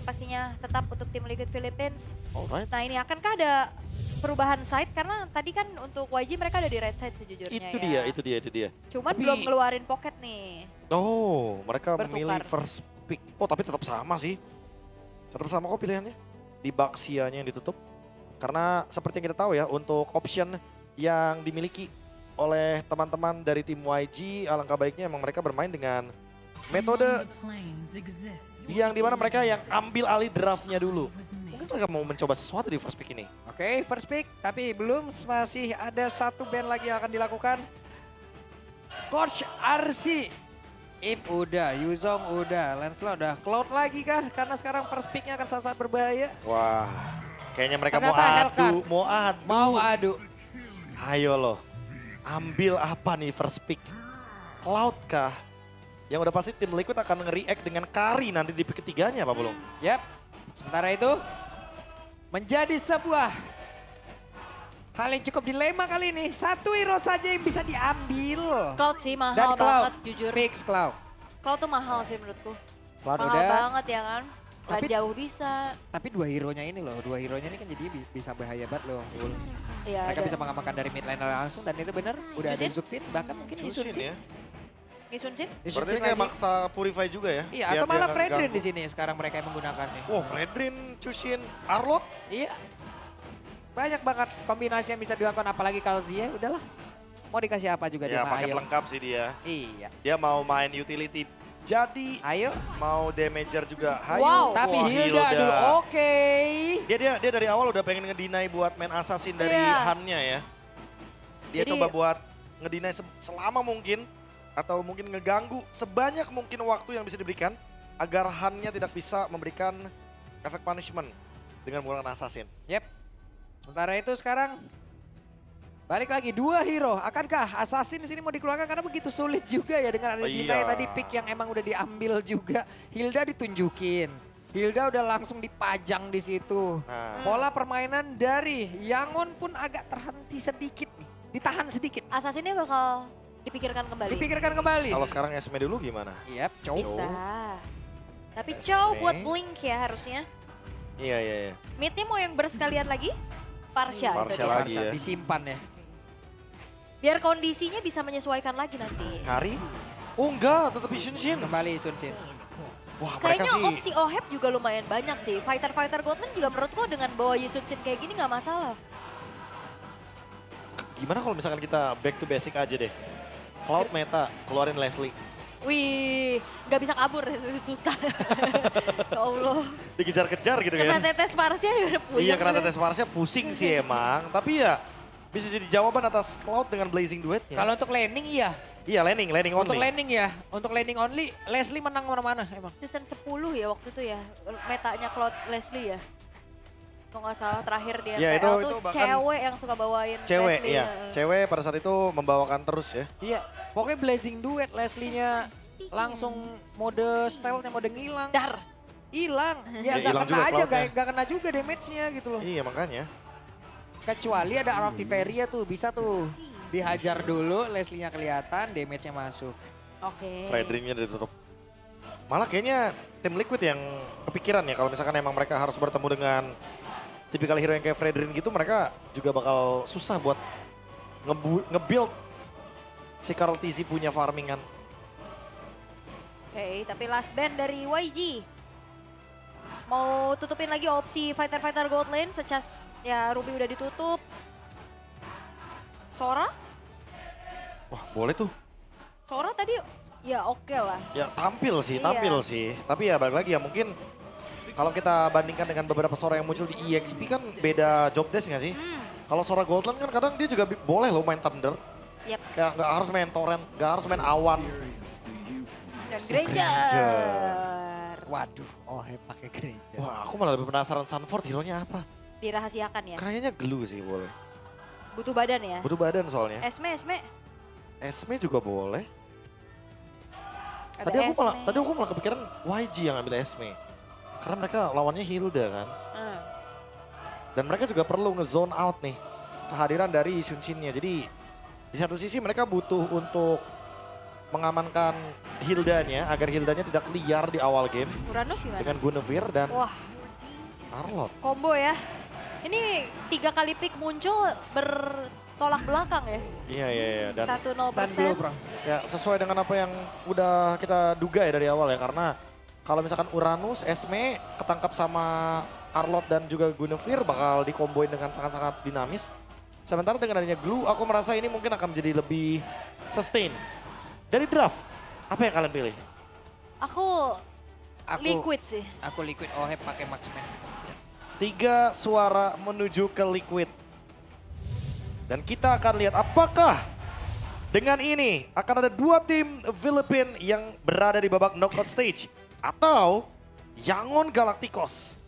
pastinya tetap untuk tim Liquid Philippines. Alright. Nah ini akankah ada perubahan side? Karena tadi kan untuk YG mereka ada di red side sejujurnya Itu ya. dia. Cuman Tapi- belum ngeluarin pocket nih. Oh, mereka Bertukar. memilih first pick. Oh, tapi tetap sama sih. Tetap sama kok pilihannya. Di Baxia-nya yang ditutup. Karena seperti yang kita tahu ya, untuk option yang dimiliki oleh teman-teman dari tim YG, alangkah baiknya emang mereka bermain dengan metode yang dimana mereka yang ambil alih draftnya dulu. Mungkin mereka mau mencoba sesuatu di first pick ini. Oke, first pick, tapi belum, masih ada satu band lagi yang akan dilakukan. Coach RC, If udah, Yuzong udah, Lancelot udah, Cloud lagi kah? Karena sekarang first picknya akan sangat sangat berbahaya. Wah, kayaknya mereka Ternyata Hellcat. mau adu. Mau adu. Ayo loh, ambil apa nih first pick? Cloud kah? Yang udah pasti tim Liquid akan nge-react dengan Kari nanti di pick ketiganya Pak Bulung. Yap, sementara itu menjadi sebuah hal yang cukup dilema kali ini. Satu hero saja yang bisa diambil. Cloud sih Dan mahal Cloud, banget jujur. fix Cloud. Cloud tuh mahal sih menurutku. Cloud Mahal udah, banget ya kan. Dan Tapi- jauh bisa. tapi dua hero-nya ini loh, dua hero-nya ini kan jadi bisa bahaya banget loh. Iya, Mereka ada bisa mengamankan dari mid laner langsung dan itu bener. Udah ada Yushin? Zuxin, bahkan mungkin Cusin Yushin. ya. Isuncin. Berarti kayak maksa Purify juga ya. Iya, Biar atau malah dia Fredrin ganggu. di sini sekarang mereka yang menggunakannya. Wow, Fredrin, Cusin, Arlot. Iya. Banyak banget kombinasi yang bisa dilakukan apalagi kalau Zia udahlah. Mau dikasih apa juga Ya dia mah, paket ayo. lengkap sih dia. Iya. Dia mau main utility. Jadi Ayo. mau damager juga. Hayu. Wow. Tapi Wah, Hilda dulu oke. Dia dari awal udah pengen ngedeny buat main assassin dari Iya. Han-nya ya. Dia Jadi- coba buat ngedeny selama mungkin. Atau mungkin ngeganggu sebanyak mungkin waktu yang bisa diberikan. Agar Han-nya tidak bisa memberikan efek punishment dengan menggunakan assassin. Yep. Sementara itu sekarang balik lagi dua hero. Akankah Assassin di sini mau dikeluarkan karena begitu sulit juga ya dengan ada Dina yang Iya. tadi pick yang emang udah diambil juga. Hilda ditunjukin. Hilda udah langsung dipajang di situ. Nah, Pola permainan dari Yangon pun agak terhenti sedikit nih. Ditahan sedikit. Assassinnya bakal dipikirkan kembali. Dipikirkan kembali. kalau sekarang Esme dulu gimana? Yep, cow. Bisa. Tapi Esme. Chow buat Blink ya harusnya. Iya. Midnya mau yang bersekalian lagi? Parsha. itu Parsha dia. lagi ya. Disimpan ya. Biar kondisinya bisa menyesuaikan lagi nanti. Kari? Oh enggak, tetap Isunshin. Kembali Sun Jin. Wah mereka Kayaknya sih. opsi OHEP juga lumayan banyak sih. Fighter-fighter Gotland juga menurutku dengan bawa Yusunsin kayak gini nggak masalah. Gimana kalau misalkan kita back to basic aja deh. Cloud meta, keluarin Leslie. Wih, nggak bisa kabur, susah. Ya Allah. Dikejar-kejar gitu Kena ya. tetes Parsha ya udah puyeng. Iya karena udah. tetes Marsnya pusing sih emang. Tapi ya bisa jadi jawaban atas Cloud dengan Blazing Duetnya. Kalau untuk landing iya. Iya landing Untuk only. landing ya. Untuk landing only Leslie menang mana-mana emang. Season 10 ya waktu itu ya, metanya Cloud Leslie ya. Kalau nggak salah terakhir dia Ya, PL itu tuh bahkan cewek yang suka bawain Cewek, Leslie. iya. Cewek pada saat itu membawakan terus ya. Iya. Pokoknya blazing duet Leslie-nya langsung mode style-nya mode ngilang. Dar. Hilang. Ya, Ya nggak hilang kena juga aja, cloud-nya. nggak kena juga damage-nya gitu loh. Iya makanya. Kecuali ada Artiferia tuh, bisa tuh. Dihajar dulu, Leslie-nya kelihatan, damage-nya masuk. Oke. Fredrinnya ditutup. Malah kayaknya tim Liquid yang kepikiran ya kalau misalkan emang mereka harus bertemu dengan tipikal hero yang kayak Fredrin gitu, mereka juga bakal susah buat nge-build si Karl TZ punya farmingan. Oke, tapi last band dari YG. Mau tutupin lagi opsi fighter-fighter gold lane secas ya Ruby udah ditutup. Sora? Wah boleh tuh. Sora tadi ya oke lah. Ya tampil sih, Iya. tampil sih. Tapi ya balik lagi ya mungkin kalau kita bandingkan dengan beberapa Sora yang muncul di EXP kan beda job desk nggak sih? Kalau Sora Goldland kan kadang dia juga boleh loh main Thunder. Yep. Kayak nggak harus main Torrent, nggak harus main Awan. Dan Granger. Waduh, oh pakai gereja. Wah aku malah lebih penasaran Sunford hero-nya apa. Dirahasiakan ya. Kayaknya glue sih boleh. Butuh badan ya. Butuh badan soalnya. Esme. Esme juga boleh. Ada Tadi aku malah kepikiran YG yang ambil Esme. Karena mereka lawannya Hilda kan. Dan mereka juga perlu nge-zone out nih. Kehadiran dari Sunshin-nya. Jadi di satu sisi mereka butuh untuk mengamankan Hildanya agar Hildanya tidak liar di awal game Uranus gimana? dengan Guinevere dan Wah, Arlott. combo ya. Ini 3 kali pick muncul bertolak belakang ya. Iya. Dan 1-0%. Tahan dulu, bro. ya sesuai dengan apa yang udah kita duga ya dari awal ya. Karena kalau misalkan Uranus, Esme ketangkap sama Arlott dan juga Guinevere bakal dikomboin dengan sangat-sangat dinamis. Sementara dengan adanya Glue, aku merasa ini mungkin akan menjadi lebih sustain. Dari draft, apa yang kalian pilih? Aku liquid sih. Aku liquid Oheb pakai Marksman. 3 suara menuju ke Liquid. Dan kita akan lihat apakah dengan ini akan ada 2 tim Philippine yang berada di babak knockout stage. Atau Yangon Galacticos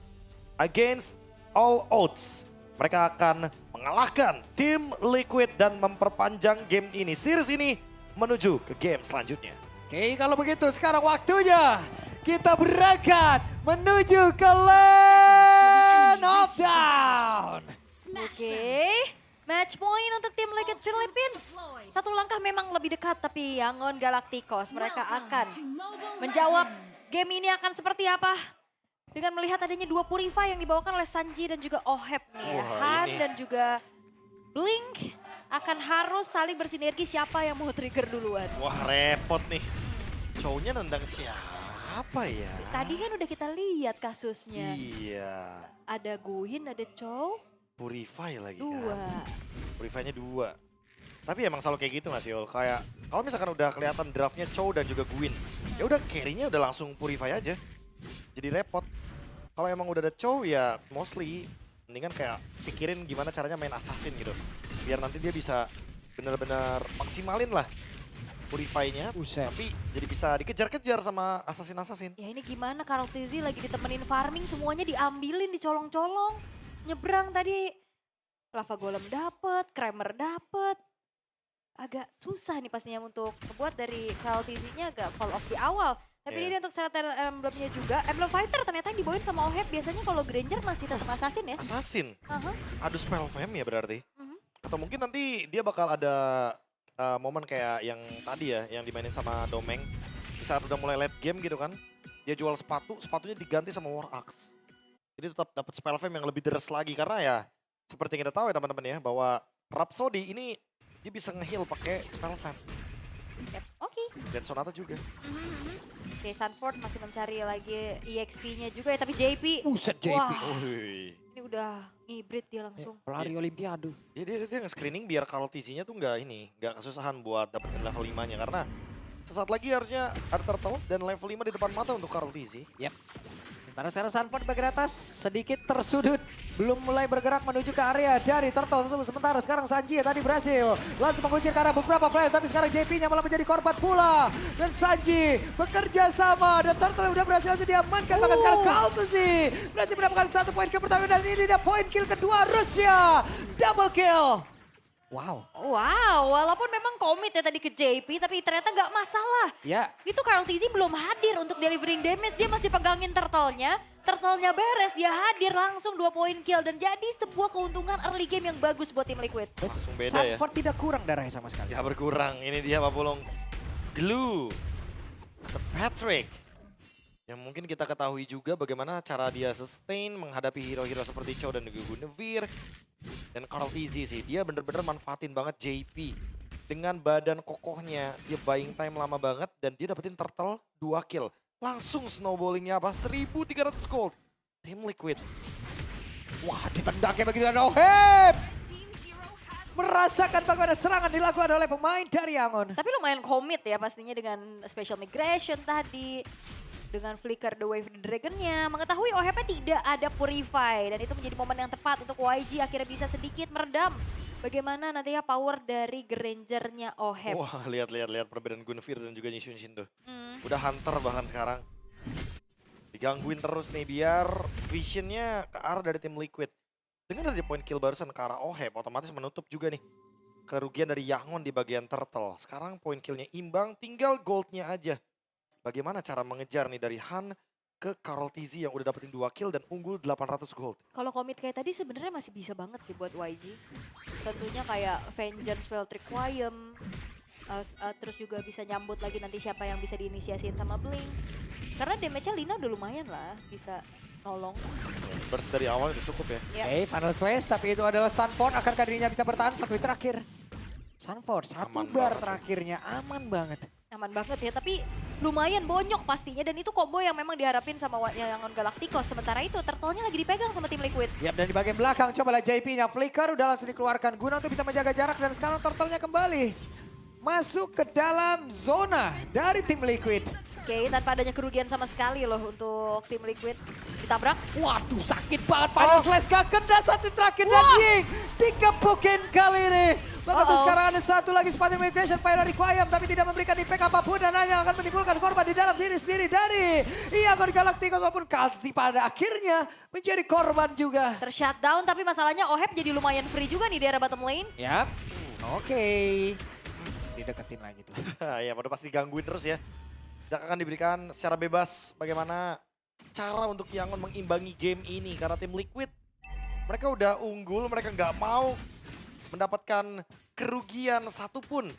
against all odds. Mereka akan mengalahkan tim Liquid dan memperpanjang game ini. Series ini menuju ke game selanjutnya. Oke, kalau begitu sekarang waktunya kita berangkat menuju ke Land of Down. Oke. Match point untuk tim Liquid Philippines. Satu langkah memang lebih dekat, tapi Yangon Galacticos mereka akan menjawab game ini akan seperti apa. Dengan melihat adanya 2 Purify yang dibawakan oleh Sanji dan juga Oheb nih. Wah, Han ini. dan juga Blink akan harus saling bersinergi siapa yang mau trigger duluan. Wah repot nih. Chow-nya nendang siapa ya? Tadi kan udah kita lihat kasusnya. Iya. Ada Guhin, ada Chow, Purify lagi 2. kan. Purify-nya 2. Tapi emang selalu kayak gitu gak sih, Ol? Kayak kalau misalkan udah kelihatan draftnya Chow dan juga Gwyn, ya udah carry-nya udah langsung Purify aja. Jadi repot. Kalau emang udah ada Chow ya mostly mendingan kayak pikirin gimana caranya main assassin gitu. Biar nanti dia bisa bener-bener maksimalin lah Purify-nya. Buset. Tapi jadi bisa dikejar-kejar sama assassin-assassin. Ya ini gimana Karl Tizi lagi ditemenin farming semuanya diambilin, dicolong-colong. Nyebrang tadi Lava Golem dapet, Kramer dapet. Agak susah nih pastinya untuk buat dari Karl Tizi-nya agak fall off di awal. Tapi Iya. ini untuk Celestial Emblemnya juga. Emblem Fighter ternyata yang dibawain sama Oheb. Biasanya kalau Granger masih tetap Assassin ya. Assassin? Aha. Adu spell fam ya berarti? Mhm. Atau mungkin nanti dia bakal ada momen kayak yang tadi ya, yang dimainin sama Domeng. Di saat udah mulai late game gitu kan, dia jual sepatu, sepatunya diganti sama War Axe. Jadi tetap dapat spell fam yang lebih deres lagi karena ya seperti yang kita tahu ya teman-teman ya, bahwa Rhapsody ini dia bisa nge-heal pakai spell fam. Yep. Oke. Dan Sonata juga. Oke, Sanford masih mencari lagi EXP-nya juga ya. Tapi JP, Buset JP. wah Wih. ini udah ngibrit dia langsung. Pelari Olimpiade. Dia nge-screening biar Karl TZ-nya tuh nggak kesusahan buat dapetin level 5-nya karena sesaat lagi harusnya ada turtle dan level 5 di depan mata untuk Karl TZ. Karena sekarang Sanford bagian atas sedikit tersudut. Belum mulai bergerak menuju ke area dari Turtle. Sementara sekarang Sanji tadi berhasil langsung mengusir ke arah beberapa player. Tapi sekarang JP-nya malah menjadi korban pula. Dan Sanji bekerja sama. Dan Turtle udah berhasil langsung diamankan. Maka sekarang Kaltusi berhasil mendapatkan 1 poin kill pertama. Dan ini dia poin kill kedua Rusia. Double kill. Wow. Wow, walaupun memang komit ya tadi ke JP, tapi ternyata nggak masalah. Ya. Itu Karl TZ belum hadir untuk delivering damage, dia masih pegangin turtle-nya. Turtle-nya beres, dia hadir langsung 2 poin kill. Dan jadi sebuah keuntungan early game yang bagus buat tim Liquid. Langsung beda ya. Sanford tidak kurang darahnya sama sekali. Ya berkurang, ini dia Pak Pulung. Glue, The Patrick. Yang mungkin kita ketahui juga bagaimana cara dia sustain menghadapi hero-hero seperti Chow dan juga Guinevere. Dan Karl TZ sih, dia bener-bener manfaatin banget JP. Dengan badan kokohnya, dia buying time lama banget dan dia dapetin turtle 2 kill. Langsung snowballingnya apa? 1.300 gold. Tim Liquid. Wah, ditendangnya begitu dan Oheb merasakan bagaimana serangan dilakukan oleh pemain dari Yangon. Tapi lumayan komit ya pastinya dengan special migration tadi. Dengan flicker the wave dragonnya. Mengetahui Ohebnya tidak ada purify. Dan itu menjadi momen yang tepat untuk YG akhirnya bisa sedikit meredam. Bagaimana nantinya power dari Grangernya Oheb. Wah, lihat perbedaan Guinevere dan juga Nishun Shin tuh. Hmm. Udah hunter bahkan sekarang. Digangguin terus nih biar visionnya ke arah dari tim Liquid. Dengan dari poin kill barusan ke arah Oheb, otomatis menutup juga nih kerugian dari Yangon di bagian turtle. Sekarang poin killnya imbang, tinggal goldnya aja. Bagaimana cara mengejar nih dari Han ke Karl TZ yang udah dapetin 2 kill dan unggul 800 gold. Kalau komit kayak tadi sebenarnya masih bisa banget sih buat YG. Tentunya kayak Vengeance, Veltric, Quiem. terus juga bisa nyambut lagi nanti siapa yang bisa diinisiasiin sama Blink. Karena damage-nya Lina udah lumayan lah, bisa nolong. Burst dari awal udah cukup ya. Ya. Oke, final slash, tapi itu adalah Sunford. Akankah dirinya bisa bertahan? Satu hit terakhir. Sunford, satu Aman bar banget. terakhirnya. Aman banget. Aman banget ya, tapi lumayan bonyok pastinya. Dan itu combo yang memang diharapin sama Yangon Galacticos. Sementara itu turtle-nya lagi dipegang sama tim Liquid. Yap, dan di bagian belakang cobalah JP-nya. Flicker udah langsung dikeluarkan guna untuk bisa menjaga jarak. Dan sekarang turtle-nya kembali masuk ke dalam zona dari tim Liquid. Oke, tanpa adanya kerugian sama sekali loh untuk tim Liquid. Ditabrak. Waduh, sakit banget. Final slash gak kena, satu terakhir dan Ying dikepukin kali ini. Bahkan sekarang ada satu lagi sepatu migration Fire Requiem, tapi tidak memberikan impact apapun dan hanya akan menimbulkan korban di dalam diri sendiri dari Yangon Galacticos, walaupun Kazi pada akhirnya menjadi korban juga. Tershutdown, tapi masalahnya Oheb jadi lumayan free juga nih di area bottom lane. Yap, oke. Dideketin lagi tuh. Ya udah pasti digangguin terus ya. Tidak akan diberikan secara bebas bagaimana cara untuk Yangon mengimbangi game ini. Karena tim Liquid, mereka udah unggul, mereka nggak mau mendapatkan kerugian satupun.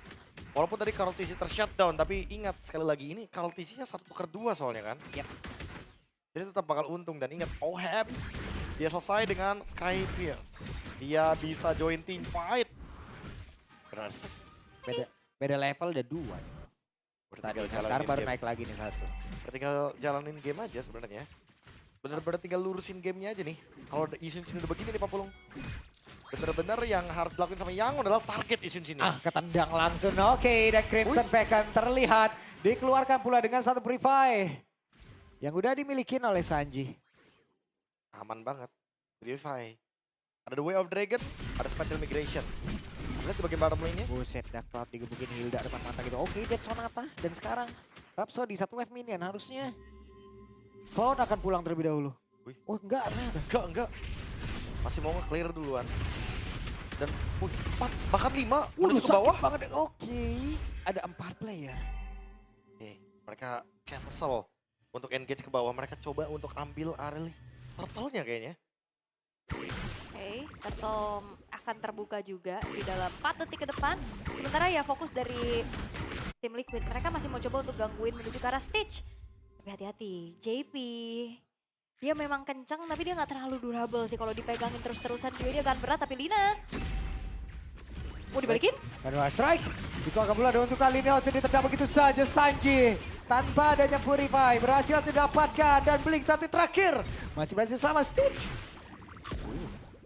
Walaupun tadi Karl TC tershutdown, tapi ingat sekali lagi ini Karl TC-nya 1-2 soalnya kan. Yap. Jadi tetap bakal untung dan ingat Oheb, dia selesai dengan Sky Pierce. Dia bisa join team fight. Benar sih. Beda level udah dua. Tadi, nah sekarang baru naik lagi nih satu. Tinggal jalanin game aja sebenarnya. Bener-bener tinggal lurusin gamenya aja nih. Kalau Isun sini udah begini nih Pak Pulung. Bener-bener yang harus dilakuin sama Yangon adalah target Isun sini. Ketendang langsung. Oke, dan Crimson Pekan terlihat dikeluarkan pula dengan satu Purify yang udah dimiliki oleh Sanji. Aman banget. Purify. Ada The Way of Dragon, ada Spatial Migration. Lihat di bagian bottom lane-nya. Buset, Dark Cloud digebukin Hilda depan mata gitu. Oke, Dead Sonata. Dan sekarang Rhapsody satu wave minion harusnya. Cloud akan pulang terlebih dahulu. Wih. Oh enggak, ternyata. Enggak. Masih mau nge-clear duluan. Dan 4, bahkan 5 menuju ke bawah. Banget. Oke, ada 4 player. Oke, mereka cancel untuk engage ke bawah. Mereka coba untuk ambil Areli. Turtle-nya kayaknya. Oke, turtle akan terbuka juga di dalam 4 detik ke depan. Sementara ya fokus dari tim Liquid. Mereka masih mau coba untuk gangguin menuju ke arah Stitch. Tapi hati-hati, JP. Dia memang kenceng tapi dia nggak terlalu durable sih. Kalau dipegangin terus-terusan dia akan berat. Tapi Lina. Mau dibalikin? Kedua strike. Dikeluarkan pula untuk kali ini langsung ditendang begitu saja Sanji. Tanpa adanya Purify berhasil didapatkan dan Blink satu terakhir. Masih berhasil sama Stitch.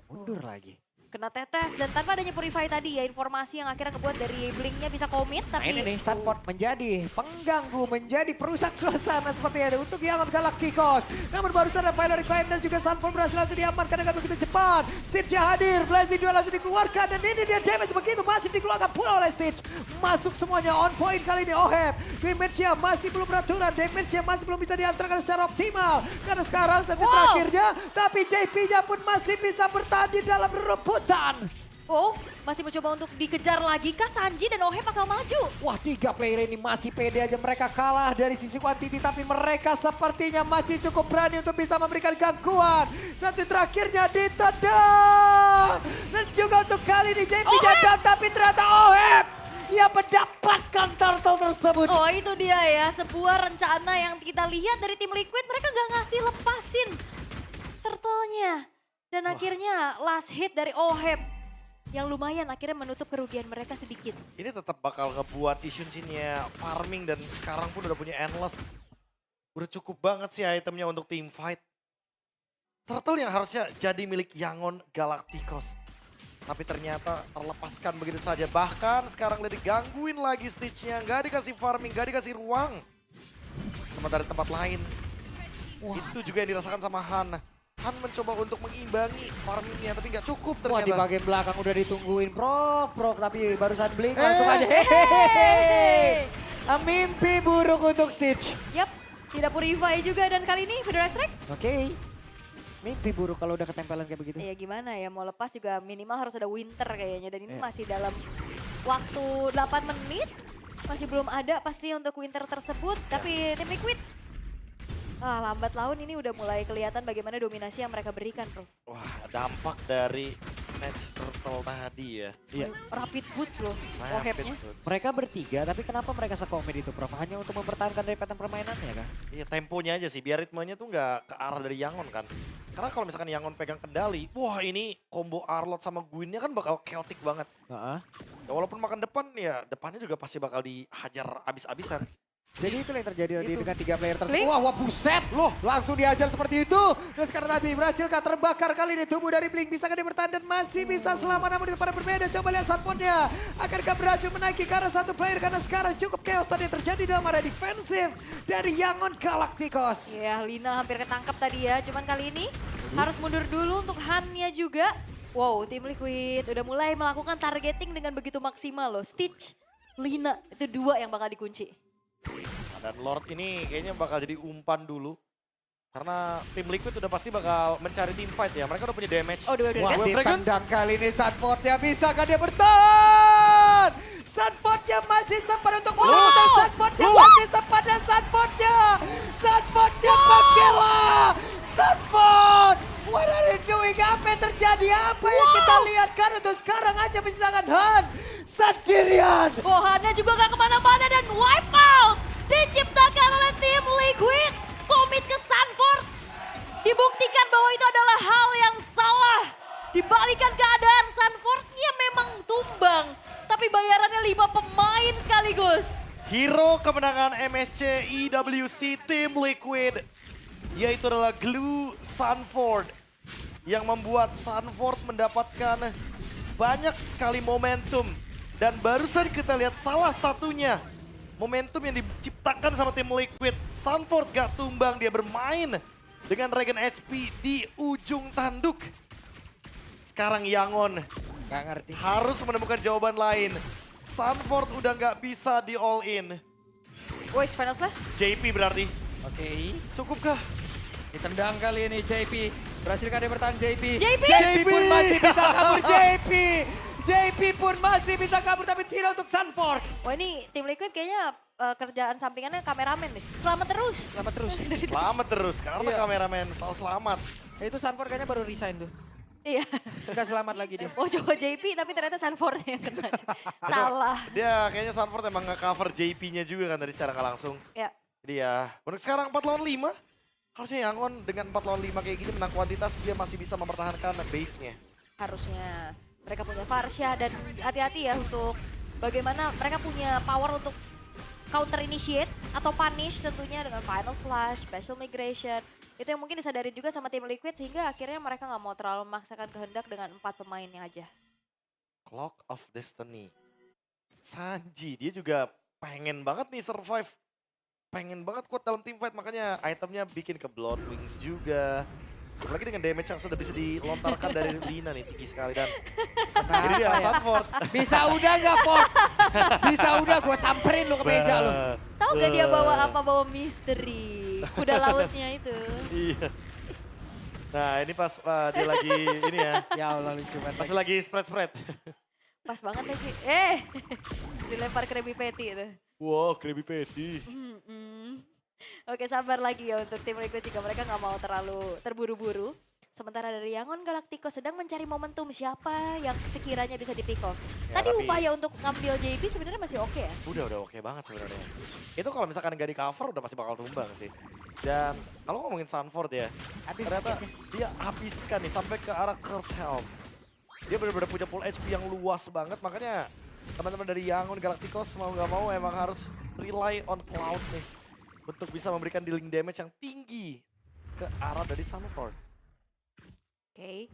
Mundur lagi. Kena tetes dan tanpa adanya Purify tadi ya informasi yang akhirnya ngebuat dari Blinknya bisa komit. Nah Tapi ini nih Sunford menjadi pengganggu, menjadi perusak suasana seperti ada untuk Yangon Galacticos. Namun barusan ada Fire Requiem dan juga Sunford berhasil langsung diamankan dengan begitu cepat. Stitch hadir, Blazing Duel langsung dikeluarkan dan ini dia damage begitu masif dikeluarkan pula oleh Stitch. Masuk semuanya on point kali ini Oheb. Damage-nya masih belum beraturan, damage-nya masih belum bisa diantarkan secara optimal. Karena sekarang satu terakhirnya, tapi JP-nya pun masih bisa bertahan di dalam rebutan. Oh, masih mencoba untuk dikejar lagi kah Sanji dan Oheb bakal maju? Wah, 3 player ini masih pede aja mereka kalah dari sisi kuantiti, tapi mereka sepertinya masih cukup berani untuk bisa memberikan gangguan. Satu terakhirnya ditendang. Dan juga untuk kali ini JP jadang, tapi ternyata Oheb yang mendapatkan turtle tersebut. Oh itu dia ya, sebuah rencana yang kita lihat dari tim Liquid. Mereka gak ngasih lepasin turtle-nya. Dan akhirnya last hit dari Oheb. Yang lumayan akhirnya menutup kerugian mereka sedikit. Ini tetap bakal ngebuat Isun sini-nya farming dan sekarang pun udah punya endless. Udah cukup banget sih itemnya untuk team fight. Turtle yang harusnya jadi milik Yangon Galacticos. Tapi ternyata terlepaskan begitu saja. Bahkan sekarang udah digangguin lagi Stitch-nya. Gak dikasih farming, gak dikasih ruang. Sementara di tempat lain. Itu juga yang dirasakan sama Han. Han mencoba untuk mengimbangi farmingnya tapi nggak cukup Wah, di ternyata. bagian belakang udah ditungguin Proc, tapi barusan Blink langsung aja. Hehehe. Mimpi buruk untuk Stitch. Yap, tidak Purify juga dan kali ini Federal Strike. Oke. Mimpi buruk kalau udah ketempelan kayak begitu. Ya gimana ya, mau lepas juga minimal harus ada winter kayaknya. Dan ini masih dalam waktu 8 menit. Masih belum ada pasti untuk winter tersebut. Tapi tim Liquid, lambat laun ini udah mulai kelihatan bagaimana dominasi yang mereka berikan, Prof. Wah, dampak dari snatch turtle tadi ya. Iya. Rapid boots loh, Rapid Ohebnya. boots. Mereka bertiga, tapi kenapa mereka sekomit itu, Prof? Hanya untuk mempertahankan dari pattern permainannya kah? Iya temponya aja sih, biar ritmenya tuh nggak ke arah dari Yangon kan. Karena kalau misalkan Yangon pegang kendali, wah ini combo Arlot sama Gwynnya kan bakal chaotic banget. Heeh. Ya, walaupun makan depan ya depannya juga pasti bakal dihajar abis-abisan. Jadi itu yang terjadi tadi Itu. dengan 3 player tersebut. Blink. Wah, buset loh. Langsung diajar seperti itu. Dan sekarang Nabi berhasilkah terbakar kali ini tubuh dari Blink. Bisakah dia bertahan dan masih bisa selamat namun itu pada berbeda. Coba lihat sunpotnya. Akankah berhasil menaiki ke arah satu player karena sekarang cukup chaos tadi yang terjadi dalam area defensif dari Yangon Galacticos. Ya, Lina hampir ketangkep tadi ya. Cuman kali ini harus mundur dulu untuk Han-nya juga. Wow, tim Liquid udah mulai melakukan targeting dengan begitu maksimal loh. Stitch, Lina, itu 2 yang bakal dikunci. Dan Lord ini kayaknya bakal jadi umpan dulu. Karena tim Liquid udah pasti bakal mencari team fight ya. Mereka udah punya damage. Oh, dua-dua Wah, kan? ditendang kali ini Sunpotnya. Bisakah dia bertahan? Sunpotnya masih sempat untuk memutar. Sunpotnya masih sempat dan Sunpotnya Bakela. Sunpot, what are you doing? Apa yang terjadi? Apa yang kita lihat kan untuk sekarang aja misalkan Han sendirian. Bohannya juga gak kemana-mana dan wipe out. Diciptakan oleh tim Liquid. Komit ke Sanford. Dibuktikan bahwa itu adalah hal yang salah. Dibalikan keadaan Sanfordnya memang tumbang. Tapi bayarannya 5 pemain sekaligus. Hero kemenangan MSC EWC Team Liquid. Yaitu adalah Glue Sanford. Yang membuat Sanford mendapatkan banyak sekali momentum. Dan barusan kita lihat salah satunya. Momentum yang diciptakan sama tim Liquid. Sanford gak tumbang, dia bermain dengan Regen HP di ujung tanduk. Sekarang Yangon Gak ngerti. harus menemukan jawaban lain. Sanford udah gak bisa di all in. Boys, final slash. JP berarti. Oke. Cukupkah? Ditendang kali ini JP. Berhasilkah dia bertahan JP? JP! JP pun masih bisa kabur JP. JP pun masih bisa kabur tapi tidak untuk Sanford. Wah ini tim Liquid kayaknya kerjaan sampingannya kameramen nih. Selamat terus. Selamat terus. Selamat terus karena Iya. kameramen selalu selamat. Itu Sanford kayaknya baru resign tuh. Iya. Enggak selamat lagi dia. Oh coba JP tapi ternyata Sanfordnya yang kena. Salah. Dia kayaknya Sanford emang nge-cover JP-nya juga kan tadi secara nggak langsung. Ya. Jadi ya, untuk sekarang 4 lawan 5. Harusnya Yangon dengan 4 lawan 5 kayak gini menang kuantitas dia masih bisa mempertahankan base-nya. Harusnya mereka punya Farsha dan hati-hati ya untuk bagaimana mereka punya power untuk counter initiate atau punish tentunya dengan final slash, special migration. Itu yang mungkin disadari juga sama tim Liquid sehingga akhirnya mereka nggak mau terlalu memaksakan kehendak dengan 4 pemainnya aja. Clock of Destiny. Sanji, dia juga pengen banget nih survive. Pengen banget kuat dalam team fight, makanya itemnya bikin ke Blood Wings juga. Apalagi dengan damage yang sudah bisa dilontarkan dari Lina nih, tinggi sekali. Dan ini dia Sanford. Bisa udah gak Ford? Bisa udah gue samperin lu ke meja lu. Tahu gak dia bawa apa? Bawa misteri. Kuda lautnya itu. Iya. Nah ini pas dia lagi ini ya, Ya Allah lucu banget. pas lagi spread-spread. Pas banget lagi. Dilempar Krabby Patty itu. Wow, Krabby Patty. Oke sabar lagi ya untuk tim Liquid jika mereka nggak mau terlalu terburu-buru. Sementara dari Yangon Galacticos sedang mencari momentum siapa yang sekiranya bisa di pick off. Ya, Tadi tapi- upaya untuk ngambil JP sebenarnya masih oke ya. Udah oke banget sebenarnya. Itu kalau misalkan nggak di cover udah pasti bakal tumbang sih. Dan kalau ngomongin Sanford ya, ternyata dia habiskan nih sampai ke arah Curse Helm. Dia benar-benar punya full HP yang luas banget, makanya teman-teman dari Yangon Galacticos mau nggak mau emang harus rely on Cloud nih. Untuk bisa memberikan dealing damage yang tinggi ke arah dari Sanford. Oke.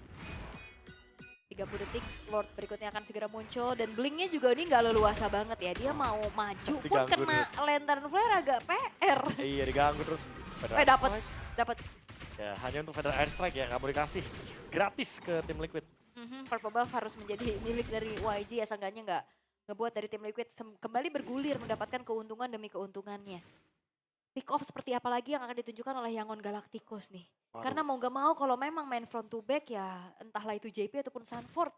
30 detik, Lord berikutnya akan segera muncul dan blinknya juga ini nggak leluasa banget ya. Dia mau maju pun Diganggu kena terus. lantern flare agak PR. Iya diganggu terus. Dapat. Ya hanya untuk Federal Airstrike ya, nggak boleh kasih gratis ke tim Liquid. Purple Buff harus menjadi milik dari YG ya, seenggaknya nggak ngebuat dari tim Liquid kembali bergulir mendapatkan keuntungan demi keuntungannya. Pick off seperti apa lagi yang akan ditunjukkan oleh Yangon Galacticos nih. Waduh. Karena mau gak mau kalau memang main front to back ya entahlah itu JP ataupun Sanford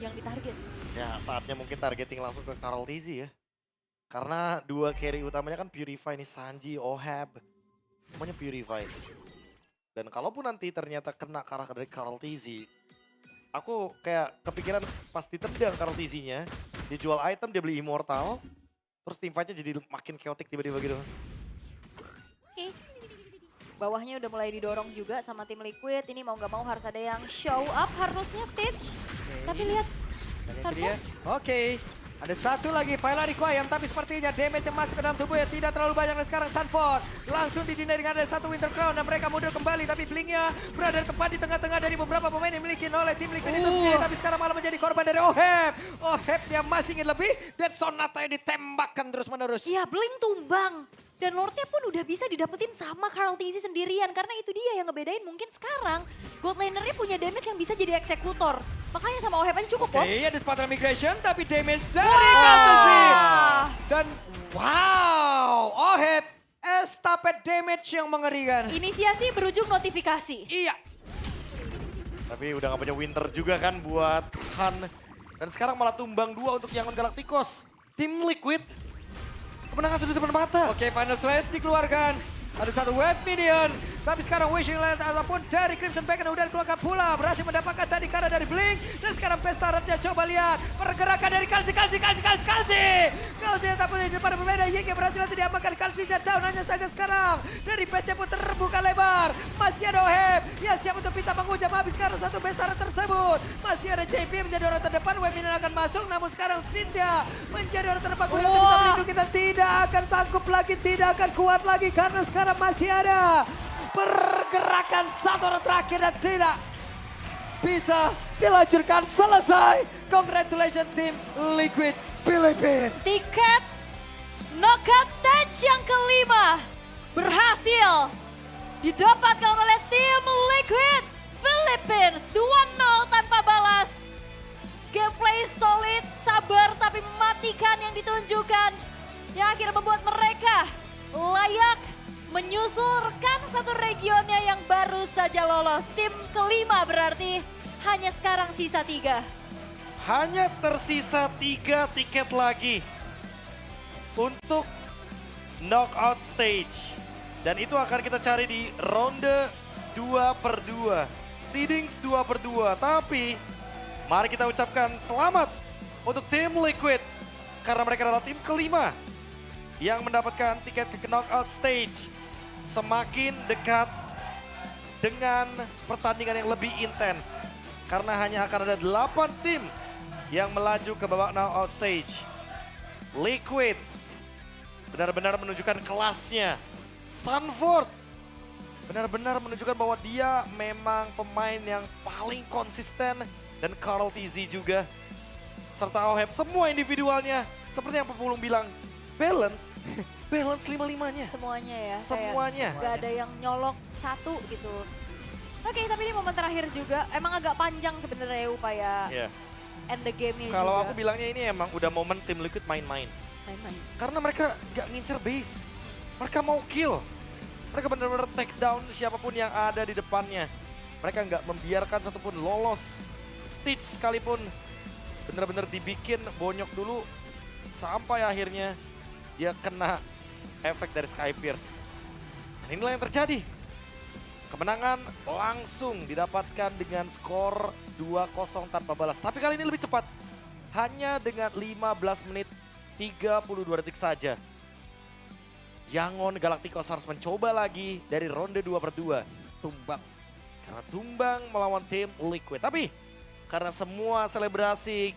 yang ditarget. Ya saatnya mungkin targeting langsung ke Karl Tizzy ya. Karena dua carry utamanya kan Purify nih, Sanji, Oheb. Semuanya Purify. Dan kalaupun nanti ternyata kena ke arah dari Karl Tizzy, Aku kayak kepikiran pas ditendang Karl TZ-nya, dia jual item, dia beli Immortal, terus team fight-nya jadi makin chaotic tiba-tiba gitu. Oke. Bawahnya udah mulai didorong juga sama tim Liquid. Ini mau nggak mau harus ada yang show up harusnya Stitch. Tapi lihat, Dan itu Sarko. dia. Oke. Ada satu lagi Phyla Requiem, tapi sepertinya damage yang masuk ke dalam tubuhnya tidak terlalu banyak. Dan sekarang Sunford langsung didinai dengan ada satu Winter Crown dan mereka mundur kembali. Tapi Blink-nya berada tepat di tengah-tengah dari beberapa pemain yang dimiliki oleh tim Liquid itu sendiri. Tapi sekarang malah menjadi korban dari Oheb. Oheb yang masih ingin lebih dan Sonata yang ditembakkan terus-menerus. Iya, Blink tumbang. Dan Lordnya pun udah bisa didapetin sama Karl TZ sendirian. Karena itu dia yang ngebedain mungkin sekarang God Laner-nya punya damage yang bisa jadi eksekutor. Makanya sama Oheb aja cukup kok. Oke, ada Spartan Migration tapi damage dari Fantasy. Dan wow, Oheb estafet damage yang mengerikan. Inisiasi berujung notifikasi. Iya. Tapi udah gak punya Winter juga kan buat Han. Dan sekarang malah tumbang 2 untuk Yangon Galacticos. Tim Liquid, kemenangan sudah di depan mata. Oke, Final Slash dikeluarkan. Ada satu wave minion. Tapi sekarang Wishing Land ataupun dari Crimson Beacon udah dikeluarkan pula. Berhasil mendapatkan tadi karena dari Blink. Dan sekarang Pesta Raja coba lihat. Pergerakan dari Kalsi. Kalsi ataupun di depan berbeda. Yingke berhasil nanti diamankan. Kalsinya down hanya saja sekarang. Dari base pun terbuka lebar. Masih ada Oheb. Ya siap untuk bisa menghujam habis karena satu Pesta Raja tersebut. Masih ada JP menjadi orang terdepan. Wave minion akan masuk. Namun sekarang Ninja menjadi orang terdepan. Kuda bisa melindungi dan tidak akan sanggup lagi. Tidak akan kuat lagi. Karena sekarang masih ada pergerakan satu orang terakhir dan tidak bisa dilanjutkan. Selesai. Congratulations tim Liquid Philippines. Tiket knockout stage yang kelima berhasil didapatkan oleh tim Liquid Philippines. 2-0 tanpa balas. Gameplay solid, sabar tapi mematikan yang ditunjukkan. Yang akhirnya membuat mereka layak menyusurkan satu regionnya yang baru saja lolos. Tim kelima berarti hanya sekarang sisa 3. Hanya tersisa 3 tiket lagi untuk knockout stage. Dan itu akan kita cari di ronde 2/2. Seedings 2/2. Tapi mari kita ucapkan selamat untuk tim Liquid. Karena mereka adalah tim kelima yang mendapatkan tiket ke knockout stage. Semakin dekat dengan pertandingan yang lebih intens. Karena hanya akan ada 8 tim yang melaju ke babak knockout stage. Liquid benar-benar menunjukkan kelasnya. Sunford benar-benar menunjukkan bahwa dia memang pemain yang paling konsisten. Dan Karl TZ juga. Serta Oheb, semua individualnya. Seperti yang Pepulung bilang, balance 5-5-nya. Semuanya ya. Semuanya. Gak ada yang nyolok satu gitu. Oke, tapi ini momen terakhir juga emang agak panjang sebenarnya upaya Iya. end the game-nya Kalau juga. aku bilangnya ini emang udah momen tim Liquid main-main. Main-main. Karena mereka gak ngincer base. Mereka mau kill. Mereka benar-benar take down siapapun yang ada di depannya. Mereka nggak membiarkan satupun lolos. Stitch sekalipun benar-benar dibikin bonyok dulu. Sampai akhirnya dia kena efek dari Sky Pierce. Dan inilah yang terjadi. Kemenangan langsung didapatkan dengan skor 2-0 tanpa balas. Tapi kali ini lebih cepat. Hanya dengan 15 menit 32 detik saja. Yangon Galacticos harus mencoba lagi dari ronde 2/2. Tumbang. Karena tumbang melawan tim Liquid. Tapi karena semua selebrasi,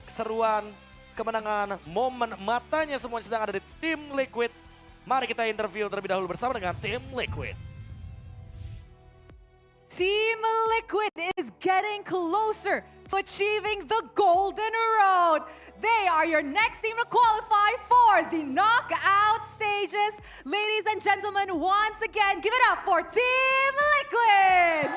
keseruan, kemenangan, momen matanya semua sedang ada di tim Liquid. Mari kita interview terlebih dahulu bersama dengan tim Liquid. Team Liquid is getting closer to achieving the Golden Road. They are your next team to qualify for the knockout stages. Ladies and gentlemen, once again, give it up for Team Liquid.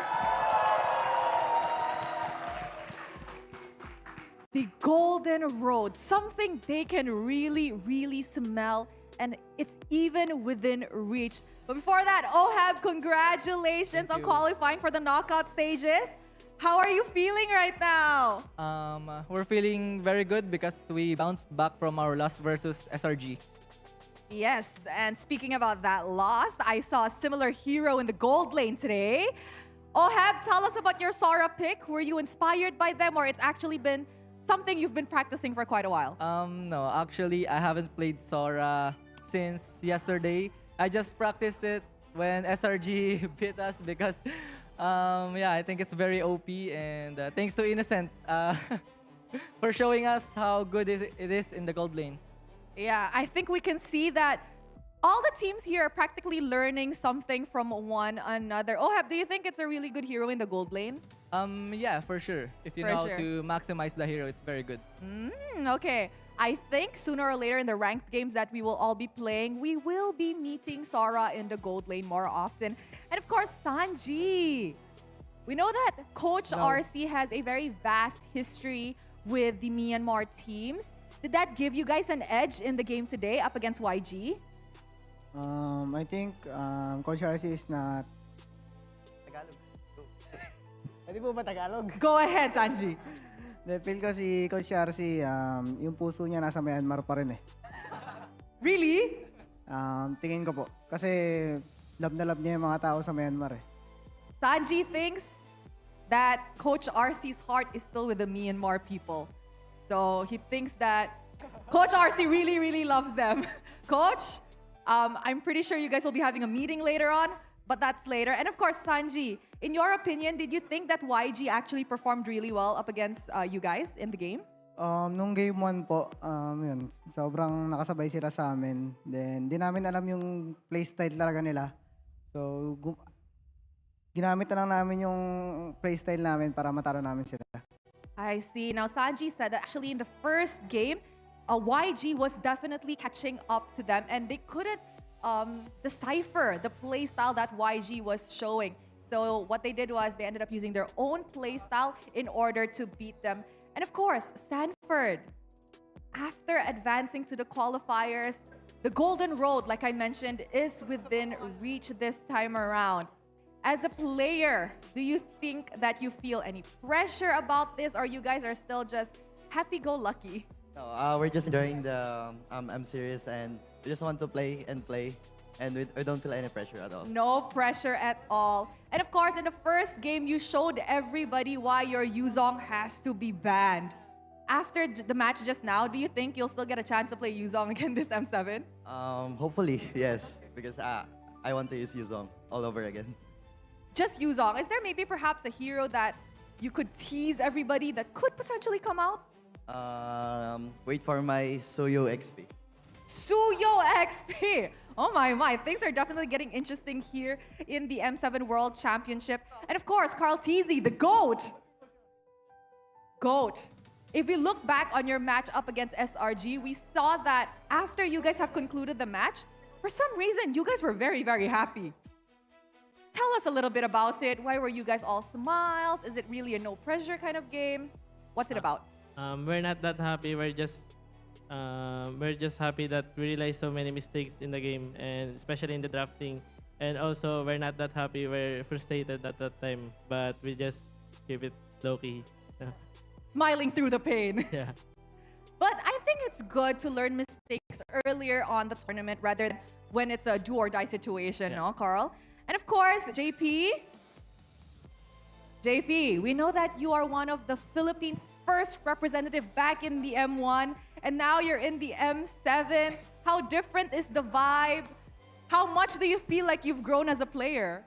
The Golden Road, something they can really, really smell, and it's even within reach. But before that, Ohab, congratulations on qualifying for the knockout stages. How are you feeling right now? We're feeling very good because we bounced back from our loss versus SRG. Yes, and speaking about that loss, I saw a similar hero in the gold lane today. Oheb, tell us about your Sora pick. Were you inspired by them or it's actually been something you've been practicing for quite a while? No, actually, I haven't played Sora since yesterday. I just practiced it when SRG beat us because, yeah, I think it's very OP. And thanks to Innocent for showing us how good it is in the gold lane. Yeah, I think we can see that all the teams here are practically learning something from one another. Oheb, do you think it's a really good hero in the gold lane? Yeah, for sure. If you For know how sure. to maximize the hero, it's very good. Okay. I think sooner or later in the ranked games that we will all be playing, we will be meeting Sora in the gold lane more often. And of course, Sanji. We know that Coach RC has a very vast history with the Myanmar teams. Did that give you guys an edge in the game today up against YG? I think Coach RC is not... Tagalog. Pwede po ba Tagalog? Go ahead, Sanji. Feel ko si Coach RC, yung puso niya nasa Myanmar pa rin eh. Really? Tingin ko po. Kasi love na love niya yung mga tao sa Myanmar eh. Sanji thinks that Coach RC's heart is still with the Myanmar people. So he thinks that Coach RC really, really loves them. Coach, I'm pretty sure you guys will be having a meeting later on, but that's later. And of course, Sanji, in your opinion, did you think that YG actually performed really well up against you guys in the game? Nung game 1 po, yun, sobrang nakasabay sila sa amin. Then, di namin alam yung playstyle talaga nila. So, ginamit na lang namin yung playstyle namin para matalo namin sila. I see. Now, Sanji said that actually in the first game, YG was definitely catching up to them and they couldn't decipher the play style that YG was showing. So what they did was they ended up using their own play style in order to beat them. And of course, Sanford, after advancing to the qualifiers, the golden road, like I mentioned, is within reach this time around. As a player, do you think that you feel any pressure about this or you guys are still just happy-go-lucky? No, we're just enjoying the M series and we just want to play and we don't feel any pressure at all. No pressure at all. And of course, in the first game, you showed everybody why your Yuzong has to be banned. After the match just now, do you think you'll still get a chance to play Yuzong again this M7? Hopefully, yes, because I want to use Yuzong all over again. Just Yuzong. Is there maybe perhaps a hero that you could tease everybody that could potentially come out? Wait for my Suyo XP. Suyo XP. Oh my, things are definitely getting interesting here in the M7 World Championship. And of course, Carl Teasy, the GOAT. GOAT. If we look back on your match up against SRG, we saw that after you guys have concluded the match, for some reason, you guys were very, very happy. Tell us a little bit about it. Why were you guys all smiles? Is it really a no pressure kind of game? What's it about? We're not that happy. We're just happy that we realized so many mistakes in the game, and especially in the drafting. And also, we're not that happy. We're frustrated at that time, but we just keep it low key. Smiling through the pain. Yeah. But I think it's good to learn mistakes earlier on the tournament rather than when it's a do or die situation, no, Carl? And of course, JP. JP, we know that you are one of the Philippines' first representative back in the M1, and now you're in the M7. How different is the vibe? How much do you feel like you've grown as a player?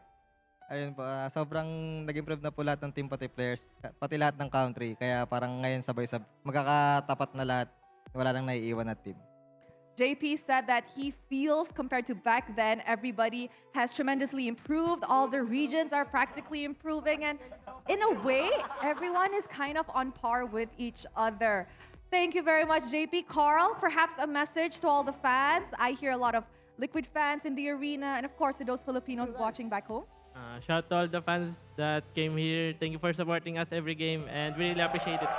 Ayun po, sobrang nag-improve na po lahat ng team pati players, pati lahat ng country. Kaya parang ngayon sabay-sabay, magkakatapat na lahat, wala nang naiiwan na team. JP said that he feels compared to back then, everybody has tremendously improved. All the regions are practically improving. And in a way, everyone is kind of on par with each other. Thank you very much, JP. Carl, perhaps a message to all the fans. I hear a lot of Liquid fans in the arena. And of course, to those Filipinos watching back home. Shout to all the fans that came here. Thank you for supporting us every game, and we really appreciate it.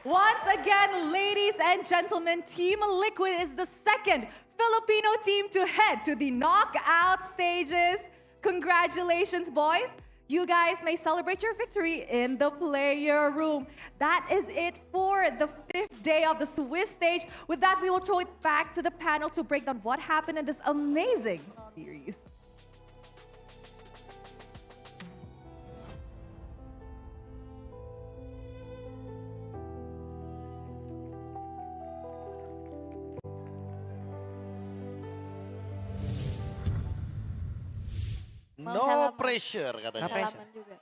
Once again, ladies and gentlemen, Team Liquid is the second Filipino team to head to the knockout stages. Congratulations, boys. You guys may celebrate your victory in the player room. That is it for the 5th day of the Swiss stage. With that, we will throw it back to the panel to break down what happened in this amazing series. pressure katanya. No pressure. Salaman juga.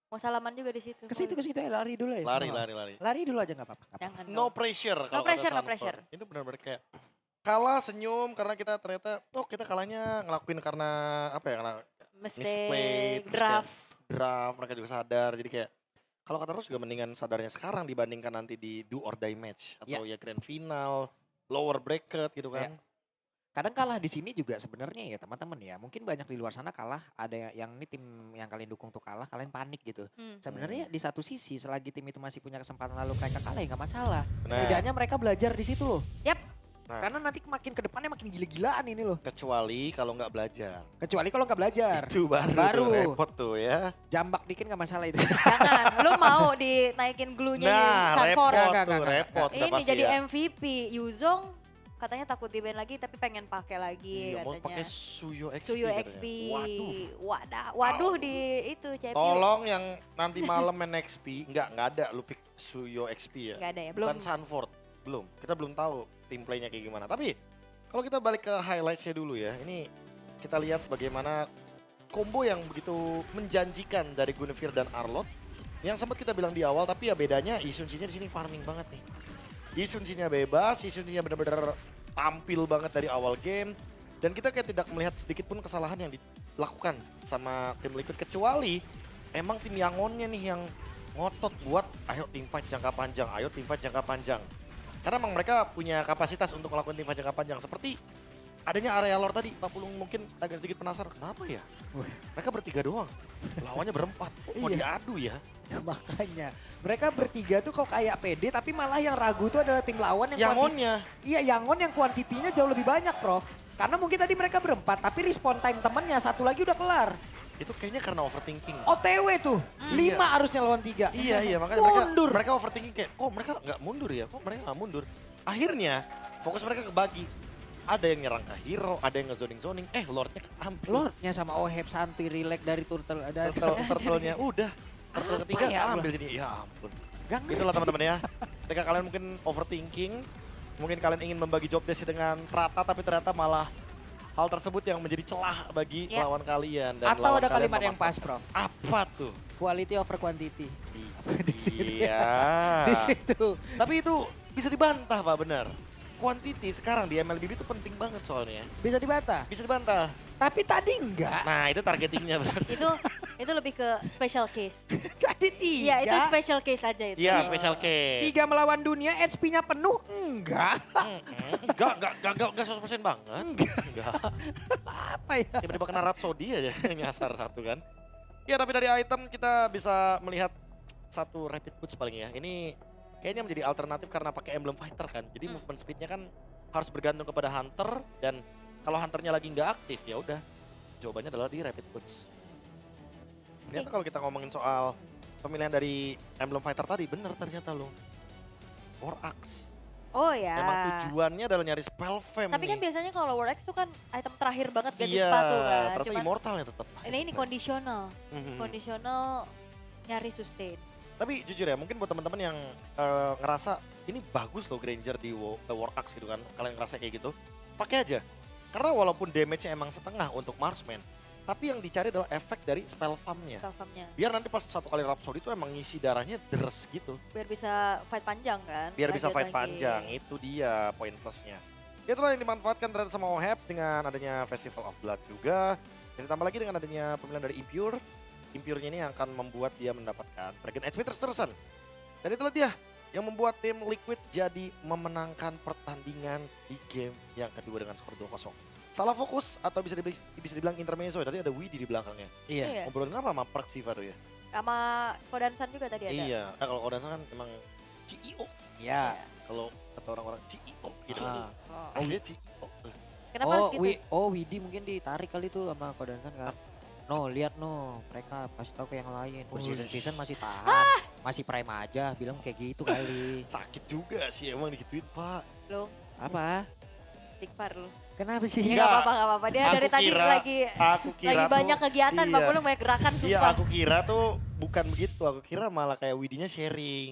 Mau salaman juga di situ. Ke situ ya lari dulu ya. Lari, Nggak lari, lari. apa-apa. Lari dulu aja nggak apa-apa. Jangan No dong. pressure kalau pressure, kata no pressure. Sanford. Itu benar-benar kayak kalah senyum karena kita ternyata kita kalahnya ngelakuin karena apa ya? Karena misplay, Mistake, terus draft. draft mereka juga sadar. Jadi kayak kalau kata Rus juga mendingan sadarnya sekarang dibandingkan nanti di do or die match atau ya grand final, lower bracket gitu kan. Kadang kalah di sini juga sebenarnya ya teman-teman ya. Mungkin banyak di luar sana kalah. Ada yang ini tim yang kalian dukung tuh kalah, kalian panik gitu. Sebenarnya di satu sisi selagi tim itu masih punya kesempatan lalu mereka kalah ya nggak masalah. Benar. Setidaknya mereka belajar di situ loh. Yap. Nah. Karena nanti makin ke depannya makin gila-gilaan ini loh. Kecuali kalau nggak belajar. Kecuali kalau nggak belajar. Itu baru, Baru. Tuh, repot tuh ya. Jambak dikit nggak masalah itu. Jangan, lu mau dinaikin glunya Nah, Sanford. repot Nggak, tuh, nggak. repot. udah Ini pasti jadi ya. MVP. Yuzong katanya takut di-ban lagi tapi pengen pakai lagi Iya, mau pakai katanya. Suyo XP. Suyo katanya. XP. Waduh. Waduh di itu champion. Tolong yang nanti malam main XP, nggak ada lu pick Suyo XP ya. Nggak ada ya, belum. Bukan Sanford, belum. Kita belum tahu tim playnya kayak gimana. Tapi kalau kita balik ke highlightsnya dulu ya, ini kita lihat bagaimana combo yang begitu menjanjikan dari Guinevere dan Arlott. Yang sempat kita bilang di awal, tapi ya bedanya Isunji-nya di sini farming banget nih. Isunji-nya bebas, Isunji-nya benar-benar tampil banget dari awal game. Dan kita kayak tidak melihat sedikit pun kesalahan yang dilakukan sama tim Liquid. Kecuali emang tim Yangonnya nih yang ngotot buat ayo teamfight jangka panjang, ayo teamfight jangka panjang. Karena emang mereka punya kapasitas untuk melakukan teamfight jangka panjang. Seperti adanya area lore tadi, Pak Pulung mungkin agak sedikit penasaran. Kenapa ya? Mereka bertiga doang, lawannya berempat. Kok mau diadu ya? Nah, makanya mereka bertiga tuh kok kayak pede tapi malah yang ragu tuh adalah tim lawan yang Yangonnya. Iya, Yangon yang kuantitinya jauh lebih banyak, Prof. Karena mungkin tadi mereka berempat, tapi respon time temennya satu lagi udah kelar. Itu kayaknya karena overthinking. OTW tuh, 5 harusnya lawan 3. Iya, makanya Mundur. mereka overthinking kayak, kok mereka nggak mundur ya? Kok mereka nggak mundur? Akhirnya fokus mereka kebagi. Ada yang nyerang ke hero, ada yang nge-zoning-zoning. Lordnya keambil. Lordnya sama Oheb santuy relax dari turtle ada. Turtle-nya udah. Turtle ketiga ya, ambil jadi, ya ampun. Gak Itulah teman-teman ya. Ketika kalian mungkin overthinking, mungkin kalian ingin membagi job desk dengan rata, tapi ternyata malah hal tersebut yang menjadi celah bagi Ya. lawan kalian. Dan Atau lawan ada kalian kalimat yang pas, memanfaatkan. Prof. Apa tuh? Quality over quantity. Iya. Di situ. Tapi itu bisa dibantah Pak, benar. Quantity sekarang di MLBB itu penting banget soalnya. Bisa dibantah. Bisa dibantah. Tapi tadi enggak. Nah itu targetingnya berarti. Itu lebih ke special case. Tadi 3. Iya, itu special case aja itu. Iya special case. 3 melawan dunia, HP-nya penuh? Enggak. Enggak 100% banget. Enggak. Apa ya? Tiba-tiba kena Rhapsody aja nyasar satu kan. Ya tapi dari item kita bisa melihat satu rapid boots paling ya. Ini kayaknya menjadi alternatif karena pakai emblem fighter kan. Jadi movement speednya kan harus bergantung kepada hunter. Dan kalau hunternya lagi nggak aktif ya udah. Jawabannya adalah di rapid boots. Ternyata kalau kita ngomongin soal pemilihan dari emblem fighter tadi bener ternyata loh. War Axe. Oh ya. Emang tujuannya adalah nyari spell fam Tapi kan nih. biasanya kalau War Axe itu kan item terakhir banget ganti Iya, sepatu kan. ternyata Cuman immortalnya tetap. ini kondisional. Mhm. Kondisional nyari sustain. Tapi jujur ya, mungkin buat teman-teman yang ngerasa ini bagus loh Granger di War Axe gitu kan, kalian ngerasa kayak gitu, pakai aja. Karena walaupun damage-nya emang setengah untuk Marksman, tapi yang dicari adalah efek dari spell farm-nya. Spellfarmnya. Biar nanti pas satu kali Rhapsody itu emang ngisi darahnya deres gitu. Biar bisa fight panjang kan. Biar bisa Lanjut fight lagi. panjang, itu dia poin plusnya. Itulah yang dimanfaatkan ternyata sama Oheb dengan adanya Festival of Blood juga. Dan ditambah lagi dengan adanya pemilihan dari Impure. Impure-nya ini yang akan membuat dia mendapatkan Dragon HP terus-terusan. Dan itulah dia yang membuat tim Liquid jadi memenangkan pertandingan di game yang kedua dengan skor 2-0. Salah fokus atau bisa dibilang intermezzo ya, tadi ada Widi di belakangnya. Iya. Ngobrolin apa sama Park Siva tuh ya? Sama Kodansan juga tadi ada. Iya, kalau Kodansan kan emang CEO. Iya. Kalau kata orang-orang CEO gitu. Ah. Aslinya CEO. Kenapa harus gitu? Widi mungkin ditarik kali tuh sama Kodansan kan. No, lihat no, mereka kasih tahu ke yang lain. Season masih tahan, masih prime aja, bilang kayak gitu kali. Sakit juga sih emang digituin Pak. Lu, Apa? Tikfar lu. Kenapa sih? Ya nggak apa-apa. Dia Aku dari tadi kira- lagi Aku kira lagi tuh, banyak kegiatan, iya. Bang Pulung banyak gerakan Iya sumpah. aku kira tuh bukan begitu, aku kira malah kayak Widinya sharing.